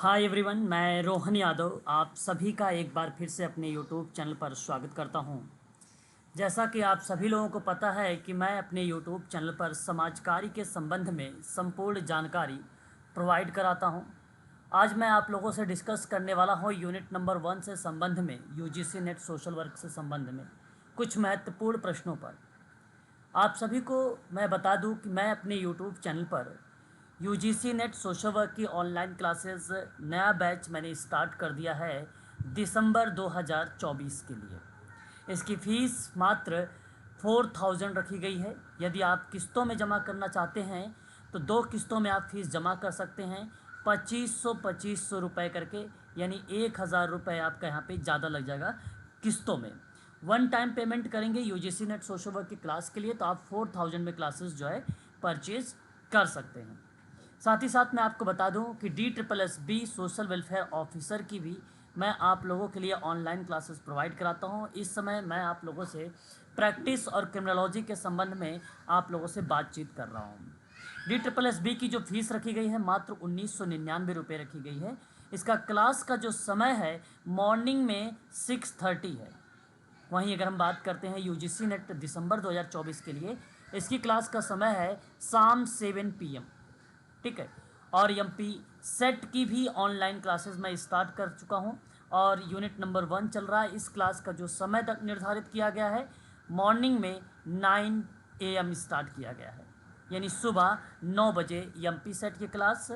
Hi everyone, मैं रोहन यादव आप सभी का एक बार फिर से अपने यूट्यूब चैनल पर स्वागत करता हूं। जैसा कि आप सभी लोगों को पता है कि मैं अपने यूट्यूब चैनल पर समाज कार्य के संबंध में संपूर्ण जानकारी प्रोवाइड कराता हूं। आज मैं आप लोगों से डिस्कस करने वाला हूं यूनिट नंबर 1 से संबंध में, यूजीसी नेट सोशल वर्क से संबंध में कुछ महत्वपूर्ण प्रश्नों पर। आप सभी को मैं बता दूं कि मैं अपने यूट्यूब चैनल पर यूजीसी नेट सोशल वर्क की ऑनलाइन क्लासेस नया बैच मैंने स्टार्ट कर दिया है दिसंबर 2024 के लिए। इसकी फ़ीस मात्र 4000 रखी गई है। यदि आप किस्तों में जमा करना चाहते हैं तो 2 किस्तों में आप फ़ीस जमा कर सकते हैं, 2500 रुपये करके, यानी 1000 रुपये आपका यहाँ पे ज़्यादा लग जाएगा किस्तों में। वन टाइम पेमेंट करेंगे यूजीसी नेट सोशल वर्क की क्लास के लिए तो आप 4000 में क्लासेस जो है परचेज़ कर सकते हैं। साथ ही साथ मैं आपको बता दूं कि DSSB सोशल वेलफेयर ऑफिसर की भी मैं आप लोगों के लिए ऑनलाइन क्लासेस प्रोवाइड कराता हूं। इस समय मैं आप लोगों से प्रैक्टिस और क्रिमिनोलॉजी के संबंध में आप लोगों से बातचीत कर रहा हूं। DSSB की जो फीस रखी गई है मात्र 1999 रुपये रखी गई है। इसका क्लास का जो समय है मॉर्निंग में 6:30 है। वहीं अगर हम बात करते हैं यूजीसी नेट दिसंबर 2024 के लिए, इसकी क्लास का समय है शाम 7 PM, ठीक है। और एमपी सेट की भी ऑनलाइन क्लासेस मैं स्टार्ट कर चुका हूं और यूनिट नंबर 1 चल रहा है। इस क्लास का जो समय तक निर्धारित किया गया है मॉर्निंग में 9 AM स्टार्ट किया गया है, यानी सुबह 9 बजे एमपी सेट की क्लास,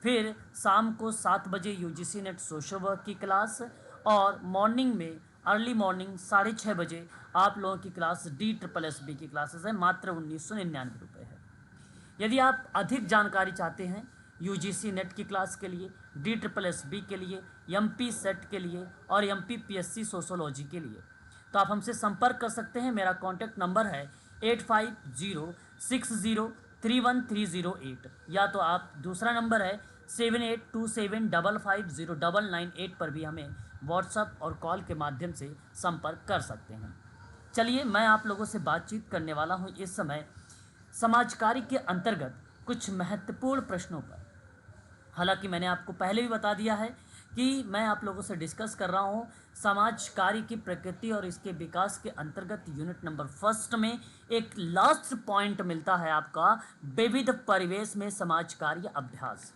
फिर शाम को 7 बजे यूजीसी नेट सोशल वर्क की क्लास, और मॉर्निंग में अर्ली मॉर्निंग 6:30 बजे आप लोगों की क्लास DSSB की क्लासेस है, मात्र 1999 रुपये है। यदि आप अधिक जानकारी चाहते हैं यूजीसी नेट की क्लास के लिए, DSSB के लिए, एमपी सेट के लिए और एमपी पीएससी सोशोलॉजी के लिए, तो आप हमसे संपर्क कर सकते हैं। मेरा कॉन्टैक्ट नंबर है 8506031308, या तो आप दूसरा नंबर है 7827550998 पर भी हमें व्हाट्सएप और कॉल के माध्यम से संपर्क कर सकते हैं। चलिए, मैं आप लोगों से बातचीत करने वाला हूं इस समय समाज कार्य के अंतर्गत कुछ महत्वपूर्ण प्रश्नों पर। हालांकि मैंने आपको पहले भी बता दिया है कि मैं आप लोगों से डिस्कस कर रहा हूं समाज कार्य की प्रकृति और इसके विकास के अंतर्गत यूनिट नंबर 1 में एक लास्ट पॉइंट मिलता है आपका, विविध परिवेश में समाज कार्य अभ्यास।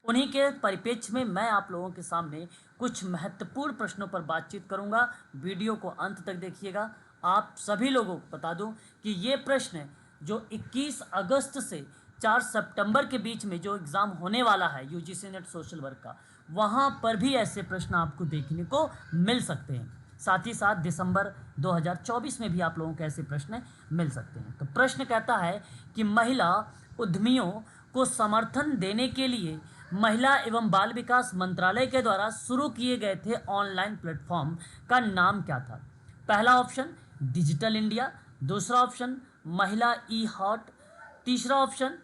उन्हीं के परिप्रेक्ष्य में मैं आप लोगों के सामने कुछ महत्वपूर्ण प्रश्नों पर बातचीत करूंगा। वीडियो को अंत तक देखिएगा। आप सभी लोगों को बता दूं कि ये प्रश्न जो 21 अगस्त से 4 सितंबर के बीच में जो एग्ज़ाम होने वाला है यूजीसी नेट सोशल वर्क का, वहाँ पर भी ऐसे प्रश्न आपको देखने को मिल सकते हैं। साथ ही साथ दिसंबर 2024 में भी आप लोगों को ऐसे प्रश्न मिल सकते हैं। तो प्रश्न कहता है कि महिला उद्यमियों को समर्थन देने के लिए महिला एवं बाल विकास मंत्रालय के द्वारा शुरू किए गए थे ऑनलाइन प्लेटफॉर्म का नाम क्या था? पहला ऑप्शन डिजिटल इंडिया, दूसरा ऑप्शन महिला ई हॉट, तीसरा ऑप्शन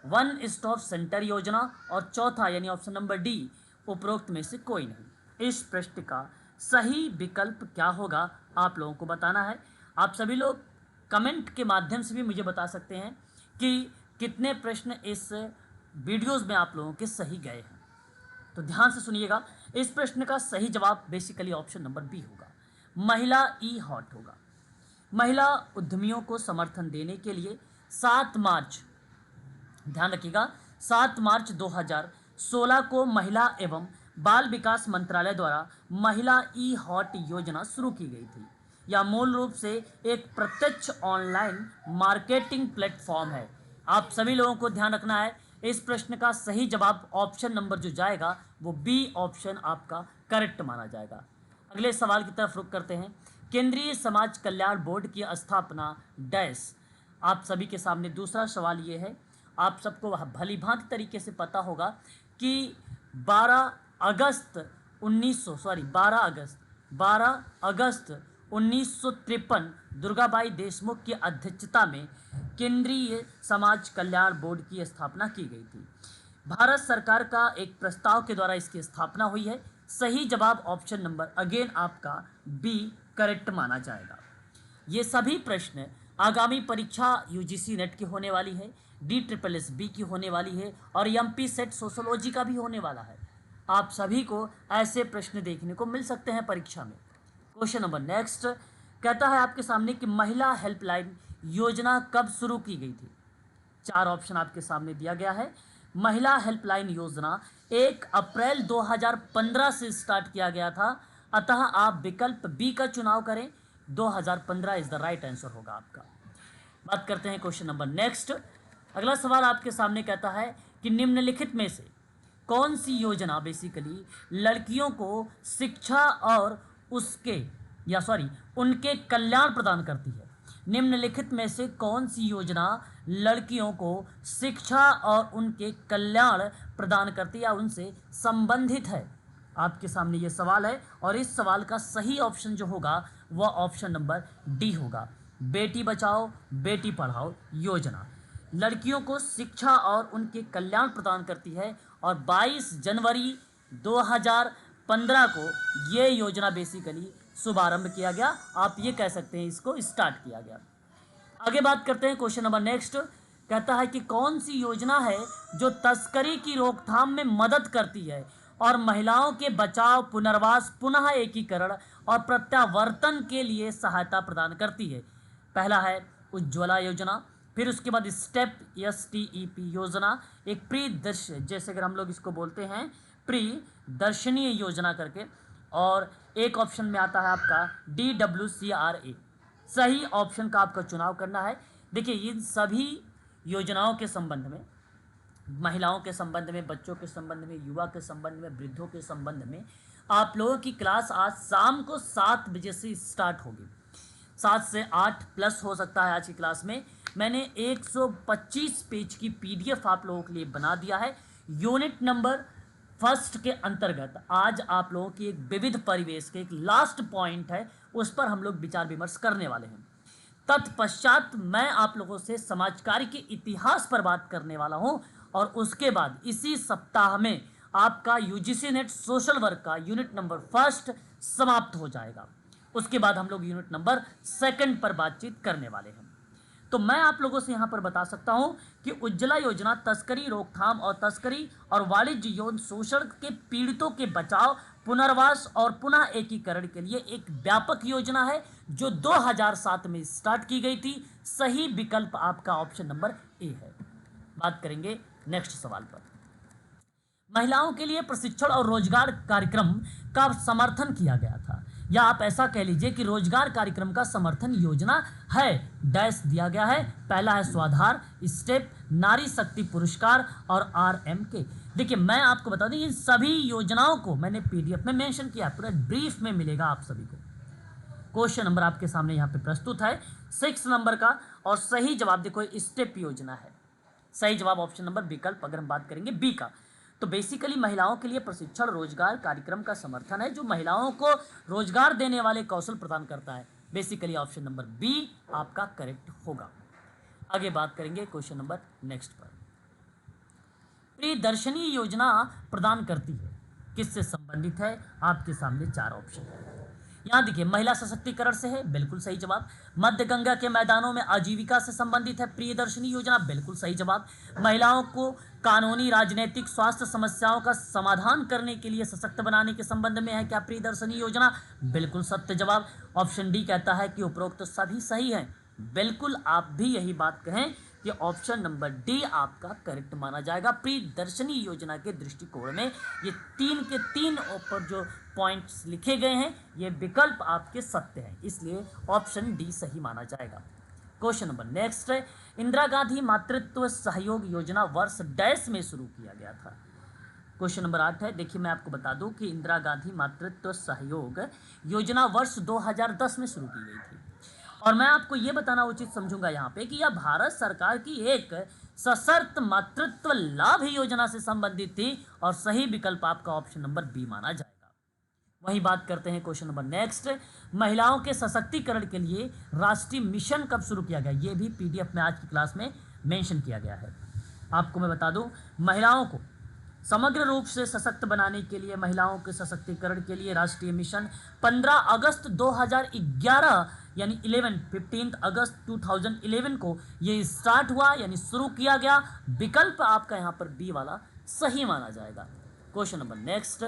वन स्टॉप सेंटर योजना, और चौथा यानी ऑप्शन नंबर डी उपरोक्त में से कोई नहीं। इस प्रश्न का सही विकल्प क्या होगा आप लोगों को बताना है। आप सभी लोग कमेंट के माध्यम से भी मुझे बता सकते हैं कि कितने प्रश्न इस वीडियोस में आप लोगों के सही गए हैं। तो ध्यान से सुनिएगा, इस प्रश्न का सही जवाब बेसिकली ऑप्शन नंबर बी होगा, महिला ई हॉट होगा। महिला उद्यमियों को समर्थन देने के लिए 7 मार्च, ध्यान रखिएगा, 7 मार्च 2016 को महिला एवं बाल विकास मंत्रालय द्वारा महिला ई हॉट योजना शुरू की गई थी। यह मूल रूप से एक प्रत्यक्ष ऑनलाइन मार्केटिंग प्लेटफॉर्म है। आप सभी लोगों को ध्यान रखना है, इस प्रश्न का सही जवाब ऑप्शन नंबर जो जाएगा वो बी ऑप्शन आपका करेक्ट माना जाएगा। अगले सवाल की तरफ रुख करते हैं। केंद्रीय समाज कल्याण बोर्ड की स्थापना डैश। आप सभी के सामने दूसरा सवाल ये है, आप सबको भली भांति तरीके से पता होगा कि 12 अगस्त 1953 दुर्गाबाई देशमुख की अध्यक्षता में केंद्रीय समाज कल्याण बोर्ड की स्थापना की गई थी। भारत सरकार का एक प्रस्ताव के द्वारा इसकी स्थापना हुई है। सही जवाब ऑप्शन नंबर अगेन आपका बी करेक्ट माना जाएगा। ये सभी प्रश्न आगामी परीक्षा यूजीसी नेट की होने वाली है, DSSB की होने वाली है और एमपी सेट सोशोलॉजी का भी होने वाला है। आप सभी को ऐसे प्रश्न देखने को मिल सकते हैं परीक्षा में। क्वेश्चन नंबर नेक्स्ट कहता है आपके सामने कि महिला हेल्पलाइन योजना कब शुरू की गई थी। 4 ऑप्शन आपके सामने दिया गया है। महिला हेल्पलाइन योजना 1 अप्रैल 2015 से स्टार्ट किया गया था, अतः आप विकल्प बी का चुनाव करें। 2015 इज द राइट आंसर होगा आपका। बात करते हैं क्वेश्चन नंबर नेक्स्ट। अगला सवाल आपके सामने कहता है कि निम्नलिखित में से कौन सी योजना बेसिकली लड़कियों को शिक्षा और उनके कल्याण प्रदान करती है। निम्नलिखित में से कौन सी योजना लड़कियों को शिक्षा और उनके कल्याण प्रदान करती है या उनसे संबंधित है। आपके सामने ये सवाल है और इस सवाल का सही ऑप्शन जो होगा वह ऑप्शन नंबर डी होगा। बेटी बचाओ बेटी पढ़ाओ योजना लड़कियों को शिक्षा और उनके कल्याण प्रदान करती है और 22 जनवरी 2015 को ये योजना बेसिकली शुभारंभ किया गया। आप ये कह सकते हैं इसको स्टार्ट किया गया। आगे बात करते हैं क्वेश्चन नंबर नेक्स्ट। कहता है कि कौन सी योजना है जो तस्करी की रोकथाम में मदद करती है और महिलाओं के बचाव, पुनर्वास, पुनः एकीकरण और प्रत्यावर्तन के लिए सहायता प्रदान करती है। पहला है उज्ज्वला योजना, फिर उसके बाद स्टेप STEP योजना, एक प्रिदर्श जैसे अगर हम लोग इसको बोलते हैं प्रिदर्शनीय योजना करके, और एक ऑप्शन में आता है आपका DWCRA। सही ऑप्शन का आपका चुनाव करना है। देखिए इन सभी योजनाओं के संबंध में, महिलाओं के संबंध में, बच्चों के संबंध में, युवा के संबंध में, वृद्धों के संबंध में आप लोगों की क्लास आज शाम को 7 बजे से स्टार्ट होगी। 7 से 8 प्लस हो सकता है आज की क्लास में। मैंने 125 पेज की PDF आप लोगों के लिए बना दिया है। यूनिट नंबर फर्स्ट के अंतर्गत आज आप लोगों की एक विविध परिवेश के एक लास्ट पॉइंट है, उस पर हम लोग विचार विमर्श करने वाले हैं। तत्पश्चात मैं आप लोगों से समाज कार्य के इतिहास पर बात करने वाला हूं और उसके बाद इसी सप्ताह में आपका UGC नेट सोशल वर्क का यूनिट नंबर फर्स्ट समाप्त हो जाएगा। उसके बाद हम लोग यूनिट नंबर सेकंड पर बातचीत करने वाले हैं। तो मैं आप लोगों से यहाँ पर बता सकता हूँ कि उज्ज्वला योजना तस्करी रोकथाम और तस्करी और वाणिज्य यौन शोषण के पीड़ितों के बचाव, पुनर्वास और पुनः एकीकरण के लिए एक व्यापक योजना है जो 2007 में स्टार्ट की गई थी। सही विकल्प आपका ऑप्शन नंबर ए है। बात करेंगे नेक्स्ट सवाल पर। महिलाओं के लिए प्रशिक्षण और रोजगार कार्यक्रम का समर्थन किया गया था, या आप ऐसा कह लीजिए कि रोजगार कार्यक्रम का समर्थन योजना है डैश दिया गया है। पहला है स्वाधार, स्टेप, नारी शक्ति पुरस्कार और RMK। देखिए मैं आपको बता दूं इन सभी योजनाओं को मैंने PDF में मेंशन किया, पूरा ब्रीफ में मिलेगा आप सभी को। क्वेश्चन नंबर आपके सामने यहाँ पे प्रस्तुत है 6 नंबर का, और सही जवाब देखो स्टेप योजना है। सही जवाब ऑप्शन नंबर विकल्प अगर हम बात करेंगे बी का, तो बेसिकली महिलाओं के लिए प्रशिक्षण रोजगार कार्यक्रम का समर्थन है जो महिलाओं को रोजगार देने वाले कौशल प्रदान करता है। बेसिकली ऑप्शन नंबर बी आपका करेक्ट होगा। आगे बात करेंगे क्वेश्चन नंबर नेक्स्ट पर। प्रियदर्शनी योजना प्रदान करती है, किससे संबंधित है? आपके सामने 4 ऑप्शन है। यहाँ देखिए महिला सशक्तिकरण से है, बिल्कुल सही जवाब। मध्य गंगा के मैदानों में आजीविका से संबंधित है प्रियदर्शनी योजना, बिल्कुल सही जवाब। महिलाओं को कानूनी, राजनीतिक, स्वास्थ्य समस्याओं का समाधान करने के लिए सशक्त बनाने के संबंध में है क्या प्रियदर्शनी योजना? बिल्कुल सत्य जवाब। ऑप्शन डी कहता है कि उपरोक्त सभी सही है। बिल्कुल आप भी यही बात कहें कि ऑप्शन नंबर डी आपका करेक्ट माना जाएगा। प्रियदर्शनी योजना के दृष्टिकोण में ये 3 के 3 ऊपर जो पॉइंट्स लिखे गए हैं ये विकल्प आपके सत्य हैं, इसलिए ऑप्शन डी सही माना जाएगा। क्वेश्चन नंबर नेक्स्ट है, इंदिरा गांधी मातृत्व सहयोग योजना वर्ष डैश में शुरू किया गया था। क्वेश्चन नंबर 8 है। देखिए मैं आपको बता दूं कि इंदिरा गांधी मातृत्व सहयोग योजना वर्ष 2010 में शुरू की गई थी, और मैं आपको ये बताना उचित समझूंगा यहाँ पे कि यह भारत सरकार की एक सशर्त मातृत्व लाभ योजना से संबंधित थी, और सही विकल्प आपका ऑप्शन नंबर बी माना जाएगा। वही बात करते हैं क्वेश्चन नंबर नेक्स्ट, महिलाओं के सशक्तिकरण के लिए राष्ट्रीय मिशन कब शुरू किया गया? ये भी PDF में आज की क्लास में मेंशन किया गया है। आपको मैं बता दूं महिलाओं को समग्र रूप से सशक्त बनाने के लिए, महिलाओं के सशक्तिकरण के लिए राष्ट्रीय मिशन 15 अगस्त 2011 यानी 15 अगस्त 2011 को ये स्टार्ट हुआ यानी शुरू किया गया। विकल्प आपका यहाँ पर बी वाला सही माना जाएगा। क्वेश्चन नंबर नेक्स्ट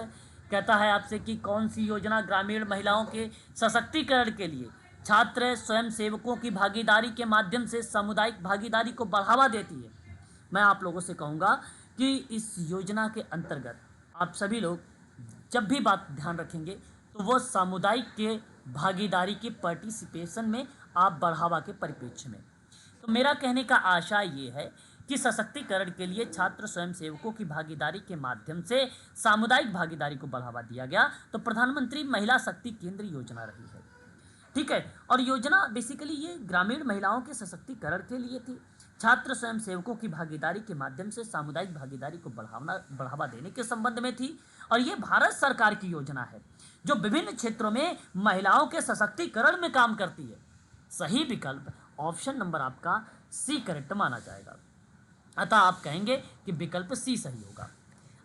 कहता है आपसे कि कौन सी योजना ग्रामीण महिलाओं के सशक्तिकरण के लिए छात्र स्वयं सेवकों की भागीदारी के माध्यम से सामुदायिक भागीदारी को बढ़ावा देती है। मैं आप लोगों से कहूँगा कि इस योजना के अंतर्गत आप सभी लोग जब भी बात ध्यान रखेंगे तो वो सामुदायिक के भागीदारी के पार्टिसिपेशन में आप बढ़ावा के परिप्रेक्ष्य में। तो मेरा कहने का आशय ये है कि सशक्तिकरण के लिए छात्र स्वयं सेवकों की भागीदारी के माध्यम से सामुदायिक भागीदारी को बढ़ावा दिया गया, तो प्रधानमंत्री महिला शक्ति केंद्र योजना रही है। ठीक है, और योजना बेसिकली ये ग्रामीण महिलाओं के सशक्तिकरण के लिए थी, छात्र स्वयं सेवकों की भागीदारी के माध्यम से सामुदायिक भागीदारी को बढ़ावा देने के संबंध में थी। और ये भारत सरकार की योजना है जो विभिन्न क्षेत्रों में महिलाओं के सशक्तिकरण में काम करती है। सही विकल्प ऑप्शन नंबर आपका सी करेक्ट माना जाएगा, अतः आप कहेंगे कि विकल्प सी सही होगा।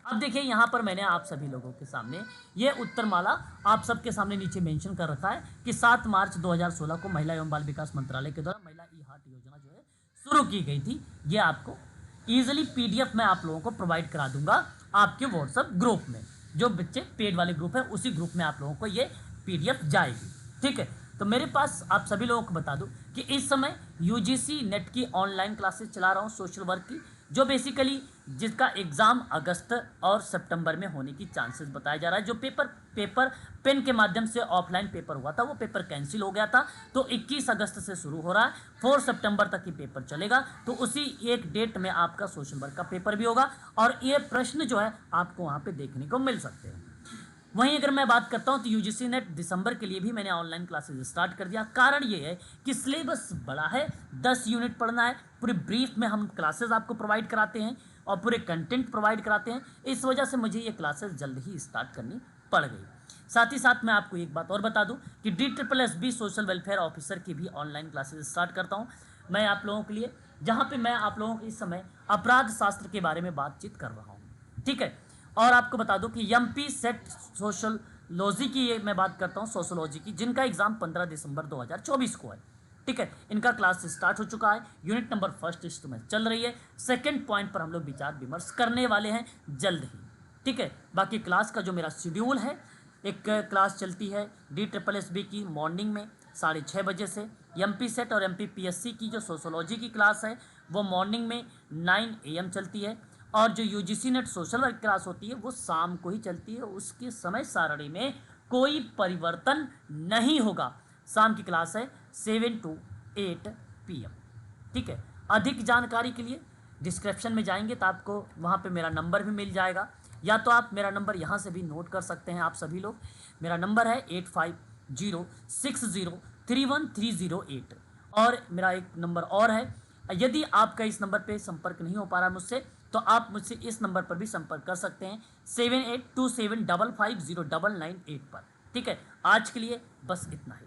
अब देखिए यहाँ पर मैंने आप सभी लोगों के सामने ये उत्तरमाला आप सबके सामने नीचे मेंशन कर रखा है कि 7 मार्च 2016 को महिला एवं बाल विकास मंत्रालय के द्वारा महिला ई हार्ट योजना जो है शुरू की गई थी। ये आपको ईजिली पीडीएफ में आप लोगों को प्रोवाइड करा दूंगा आपके व्हाट्सएप ग्रुप में, जो बच्चे पेड वाले ग्रुप है उसी ग्रुप में आप लोगों को ये पीडीएफ जाएगी। ठीक है, तो मेरे पास आप सभी लोगों को बता दूं कि इस समय यूजीसी नेट की ऑनलाइन क्लासेस चला रहा हूँ सोशल वर्क की, जो बेसिकली जिसका एग्ज़ाम अगस्त और सितंबर में होने की चांसेस बताया जा रहा है। जो पेपर पेन के माध्यम से ऑफलाइन पेपर हुआ था वो पेपर कैंसिल हो गया था, तो 21 अगस्त से शुरू हो रहा है, 4 सितंबर तक ही पेपर चलेगा। तो उसी एक डेट में आपका सोशल वर्क का पेपर भी होगा और ये प्रश्न जो है आपको वहाँ पे देखने को मिल सकते हैं। वहीं अगर मैं बात करता हूं तो यूजीसी नेट दिसंबर के लिए भी मैंने ऑनलाइन क्लासेस स्टार्ट कर दिया। कारण ये है कि सिलेबस बड़ा है, 10 यूनिट पढ़ना है, पूरे ब्रीफ में हम क्लासेस आपको प्रोवाइड कराते हैं और पूरे कंटेंट प्रोवाइड कराते हैं। इस वजह से मुझे ये क्लासेस जल्द ही स्टार्ट करनी पड़ गई। साथ ही साथ मैं आपको एक बात और बता दूं कि DSSB सोशल वेलफेयर ऑफिसर की भी ऑनलाइन क्लासेस स्टार्ट करता हूँ मैं आप लोगों के लिए, जहाँ पर मैं आप लोगों को इस समय अपराध शास्त्र के बारे में बातचीत कर रहा हूँ। ठीक है, और आपको बता दूं कि एमपी सेट सोशलॉजी की ये मैं बात करता हूं, सोशोलॉजी की, जिनका एग्जाम 15 दिसंबर 2024 को है। ठीक है, इनका क्लास स्टार्ट हो चुका है, यूनिट नंबर फर्स्ट इस में चल रही है, सेकंड पॉइंट पर हम लोग विचार विमर्श करने वाले हैं जल्द ही। ठीक है, बाकी क्लास का जो मेरा शेड्यूल है, एक क्लास चलती है DSSB की मॉर्निंग में 6:30 बजे से, एमपी सेट और MPPSC की जो सोशोलॉजी की क्लास है वो मॉर्निंग में 9 AM चलती है, और जो UGC net social work class होती है वो शाम को ही चलती है। उसके समय सारणी में कोई परिवर्तन नहीं होगा। शाम की क्लास है 7 to 8 PM। ठीक है, अधिक जानकारी के लिए डिस्क्रिप्शन में जाएंगे तो आपको वहाँ पे मेरा नंबर भी मिल जाएगा, या तो आप मेरा नंबर यहाँ से भी नोट कर सकते हैं। आप सभी लोग, मेरा नंबर है 8506031308। और मेरा एक नंबर और है, यदि आपका इस नंबर पे संपर्क नहीं हो पा रहा मुझसे तो आप मुझसे इस नंबर पर भी संपर्क कर सकते हैं 7827550998 पर। ठीक है, आज के लिए बस इतना ही।